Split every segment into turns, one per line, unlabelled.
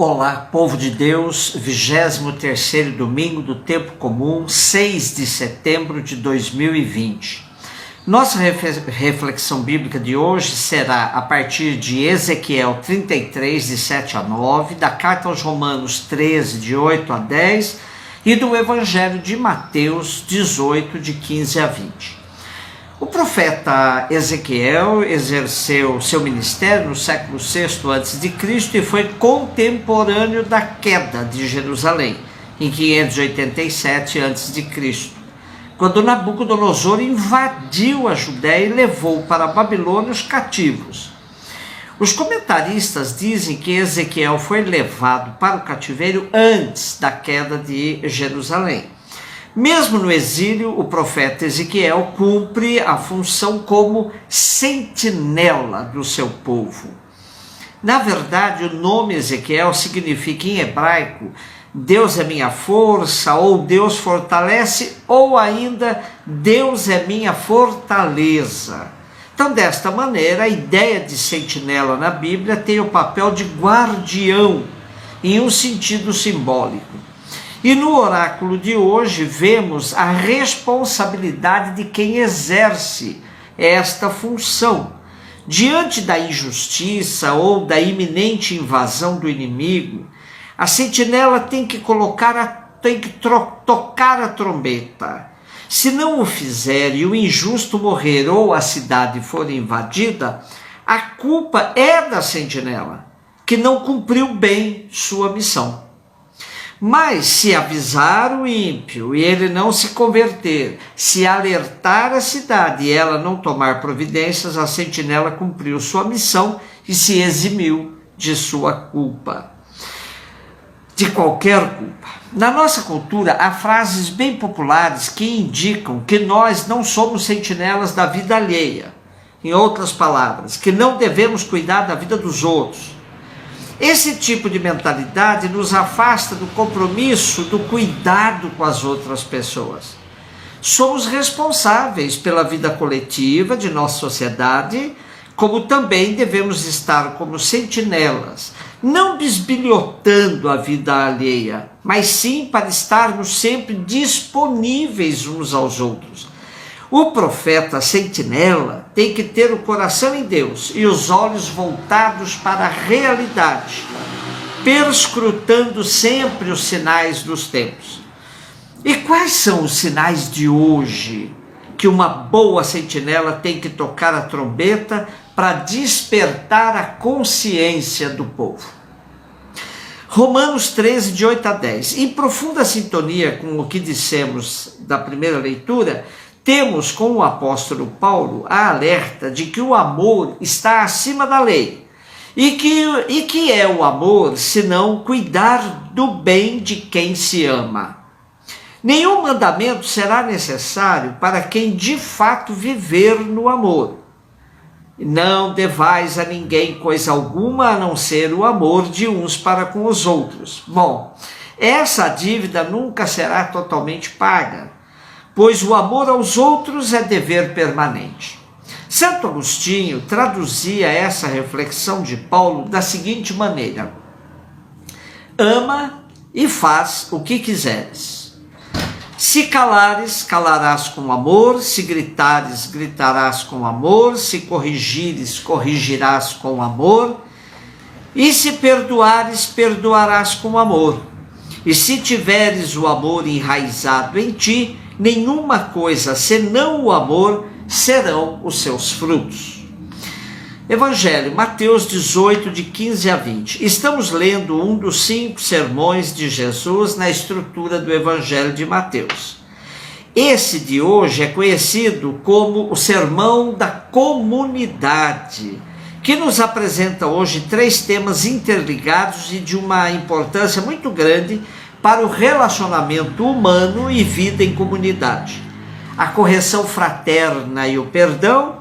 Olá, povo de Deus, 23º domingo do tempo comum, 6 de setembro de 2020. Nossa reflexão bíblica de hoje será a partir de Ezequiel 33, de 7 a 9, da carta aos Romanos 13, de 8 a 10 e do Evangelho de Mateus 18, de 15 a 20. O profeta Ezequiel exerceu seu ministério no século VI a.C. e foi contemporâneo da queda de Jerusalém, em 587 a.C., quando Nabucodonosor invadiu a Judéia e levou para a Babilônia os cativos. Os comentaristas dizem que Ezequiel foi levado para o cativeiro antes da queda de Jerusalém. Mesmo no exílio, o profeta Ezequiel cumpre a função como sentinela do seu povo. Na verdade, o nome Ezequiel significa em hebraico Deus é minha força, ou Deus fortalece, ou ainda Deus é minha fortaleza. Então, desta maneira, a ideia de sentinela na Bíblia tem o papel de guardião, em um sentido simbólico. E no oráculo de hoje vemos a responsabilidade de quem exerce esta função. Diante da injustiça ou da iminente invasão do inimigo, a sentinela tem que tocar a trombeta. Se não o fizer e o injusto morrer ou a cidade for invadida, a culpa é da sentinela, que não cumpriu bem sua missão. Mas se avisar o ímpio e ele não se converter, se alertar a cidade e ela não tomar providências, a sentinela cumpriu sua missão e se eximiu de sua culpa. De qualquer culpa. Na nossa cultura, há frases bem populares que indicam que nós não somos sentinelas da vida alheia. Em outras palavras, que não devemos cuidar da vida dos outros. Esse tipo de mentalidade nos afasta do compromisso, do cuidado com as outras pessoas. Somos responsáveis pela vida coletiva de nossa sociedade, como também devemos estar como sentinelas, não bisbilhotando a vida alheia, mas sim para estarmos sempre disponíveis uns aos outros. O profeta sentinela tem que ter o coração em Deus e os olhos voltados para a realidade, perscrutando sempre os sinais dos tempos. E quais são os sinais de hoje que uma boa sentinela tem que tocar a trombeta para despertar a consciência do povo? Romanos 13, de 8 a 10. Em profunda sintonia com o que dissemos da primeira leitura, temos com o apóstolo Paulo a alerta de que o amor está acima da lei. E que é o amor senão cuidar do bem de quem se ama. Nenhum mandamento será necessário para quem de fato viver no amor. Não devais a ninguém coisa alguma a não ser o amor de uns para com os outros. Bom, essa dívida nunca será totalmente paga, pois o amor aos outros é dever permanente. Santo Agostinho traduzia essa reflexão de Paulo da seguinte maneira: ama e faz o que quiseres. Se calares, calarás com amor, se gritares, gritarás com amor, se corrigires, corrigirás com amor, e se perdoares, perdoarás com amor. E se tiveres o amor enraizado em ti, nenhuma coisa senão o amor serão os seus frutos. Evangelho, Mateus 18, de 15 a 20. Estamos lendo um dos 5 sermões de Jesus na estrutura do Evangelho de Mateus. Esse de hoje é conhecido como o Sermão da Comunidade, que nos apresenta hoje 3 temas interligados e de uma importância muito grande para o relacionamento humano e vida em comunidade. A correção fraterna e o perdão,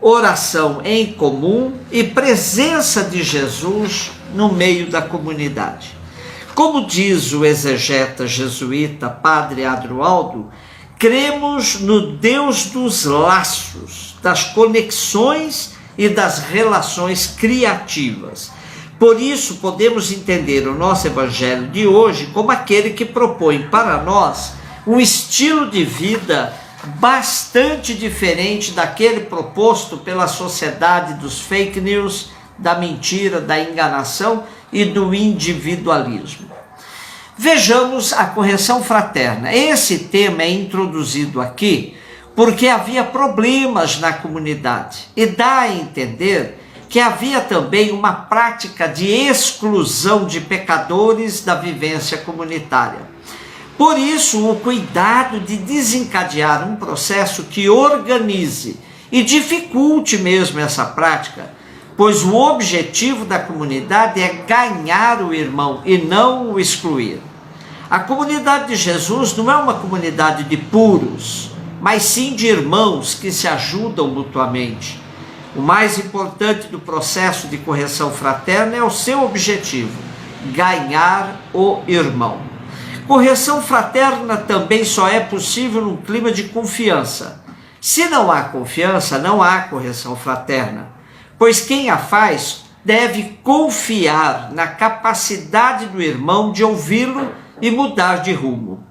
oração em comum e presença de Jesus no meio da comunidade. Como diz o exegeta jesuíta Padre Adroaldo, cremos no Deus dos laços, das conexões e das relações criativas. Por isso, podemos entender o nosso evangelho de hoje como aquele que propõe para nós um estilo de vida bastante diferente daquele proposto pela sociedade dos fake news, da mentira, da enganação e do individualismo. Vejamos a correção fraterna. Esse tema é introduzido aqui porque havia problemas na comunidade e dá a entender que havia também uma prática de exclusão de pecadores da vivência comunitária. Por isso, o cuidado de desencadear um processo que organize e dificulte mesmo essa prática, pois o objetivo da comunidade é ganhar o irmão e não o excluir. A comunidade de Jesus não é uma comunidade de puros, mas sim de irmãos que se ajudam mutuamente. O mais importante do processo de correção fraterna é o seu objetivo, ganhar o irmão. Correção fraterna também só é possível num clima de confiança. Se não há confiança, não há correção fraterna, pois quem a faz deve confiar na capacidade do irmão de ouvi-lo e mudar de rumo.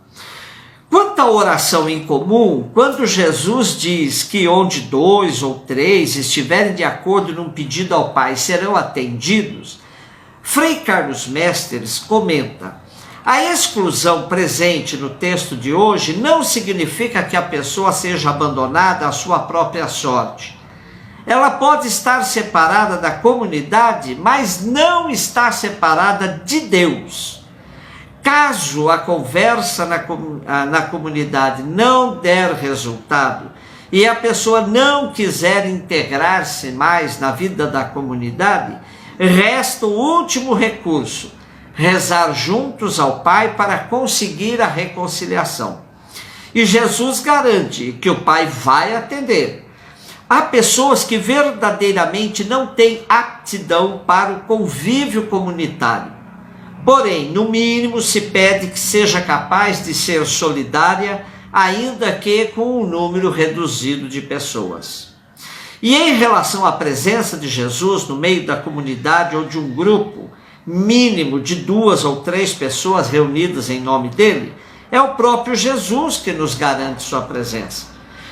Quanto à oração em comum, quando Jesus diz que onde 2 ou 3 estiverem de acordo num pedido ao Pai serão atendidos, Frei Carlos Mestres comenta: a exclusão presente no texto de hoje não significa que a pessoa seja abandonada à sua própria sorte. Ela pode estar separada da comunidade, mas não está separada de Deus. Caso a conversa na comunidade não der resultado e a pessoa não quiser integrar-se mais na vida da comunidade, resta o último recurso: rezar juntos ao Pai para conseguir a reconciliação. E Jesus garante que o Pai vai atender. Há pessoas que verdadeiramente não têm aptidão para o convívio comunitário. Porém, no mínimo se pede que seja capaz de ser solidária, ainda que com um número reduzido de pessoas. E em relação à presença de Jesus no meio da comunidade ou de um grupo mínimo de 2 ou 3 pessoas reunidas em nome dele, é o próprio Jesus que nos garante sua presença.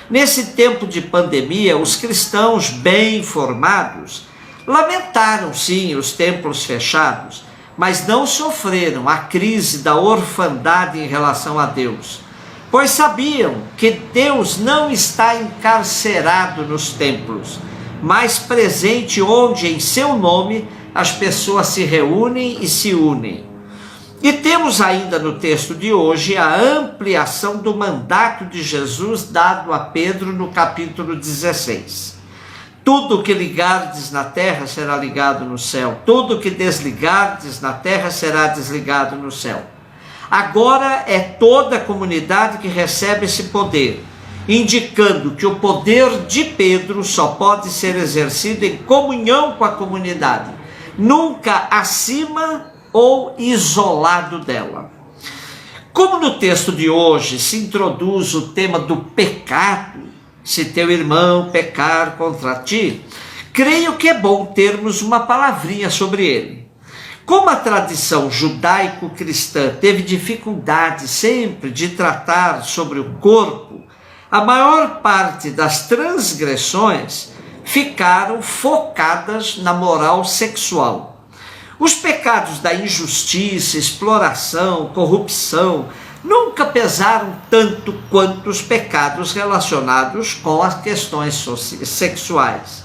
Nesse tempo de pandemia, os cristãos bem informados lamentaram sim os templos fechados, mas não sofreram a crise da orfandade em relação a Deus, pois sabiam que Deus não está encarcerado nos templos, mas presente onde em seu nome as pessoas se reúnem e se unem. E temos ainda no texto de hoje a ampliação do mandato de Jesus dado a Pedro no capítulo 16. Tudo que ligardes na terra será ligado no céu, tudo que desligardes na terra será desligado no céu. Agora é toda a comunidade que recebe esse poder, indicando que o poder de Pedro só pode ser exercido em comunhão com a comunidade, nunca acima ou isolado dela. Como no texto de hoje se introduz o tema do pecado, se teu irmão pecar contra ti, creio que é bom termos uma palavrinha sobre ele. Como a tradição judaico-cristã teve dificuldade sempre de tratar sobre o corpo, a maior parte das transgressões ficaram focadas na moral sexual. Os pecados da injustiça, exploração, corrupção, nunca pesaram tanto quanto os pecados relacionados com as questões sexuais.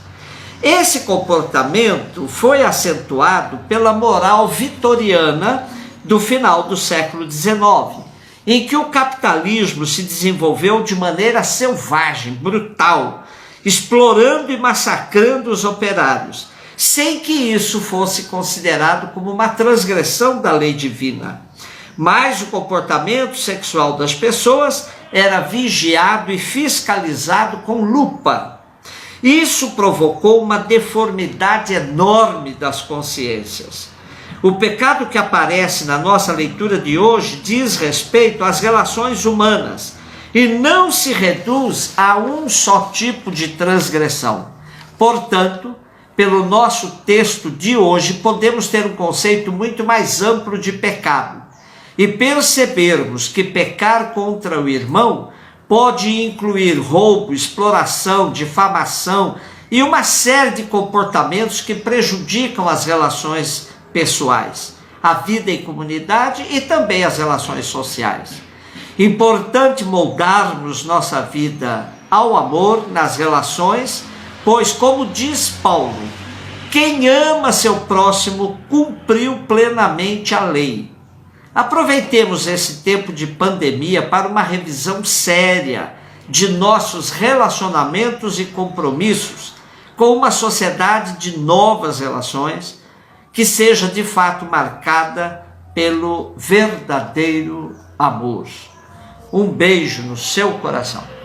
Esse comportamento foi acentuado pela moral vitoriana do final do século XIX, em que o capitalismo se desenvolveu de maneira selvagem, brutal, explorando e massacrando os operários, sem que isso fosse considerado como uma transgressão da lei divina. Mas o comportamento sexual das pessoas era vigiado e fiscalizado com lupa. Isso provocou uma deformidade enorme das consciências. O pecado que aparece na nossa leitura de hoje diz respeito às relações humanas e não se reduz a um só tipo de transgressão. Portanto, pelo nosso texto de hoje, podemos ter um conceito muito mais amplo de pecado e percebermos que pecar contra o irmão pode incluir roubo, exploração, difamação e uma série de comportamentos que prejudicam as relações pessoais, a vida em comunidade e também as relações sociais. Importante moldarmos nossa vida ao amor nas relações, pois, como diz Paulo, quem ama seu próximo cumpriu plenamente a lei. Aproveitemos esse tempo de pandemia para uma revisão séria de nossos relacionamentos e compromissos com uma sociedade de novas relações que seja de fato marcada pelo verdadeiro amor. Um beijo no seu coração.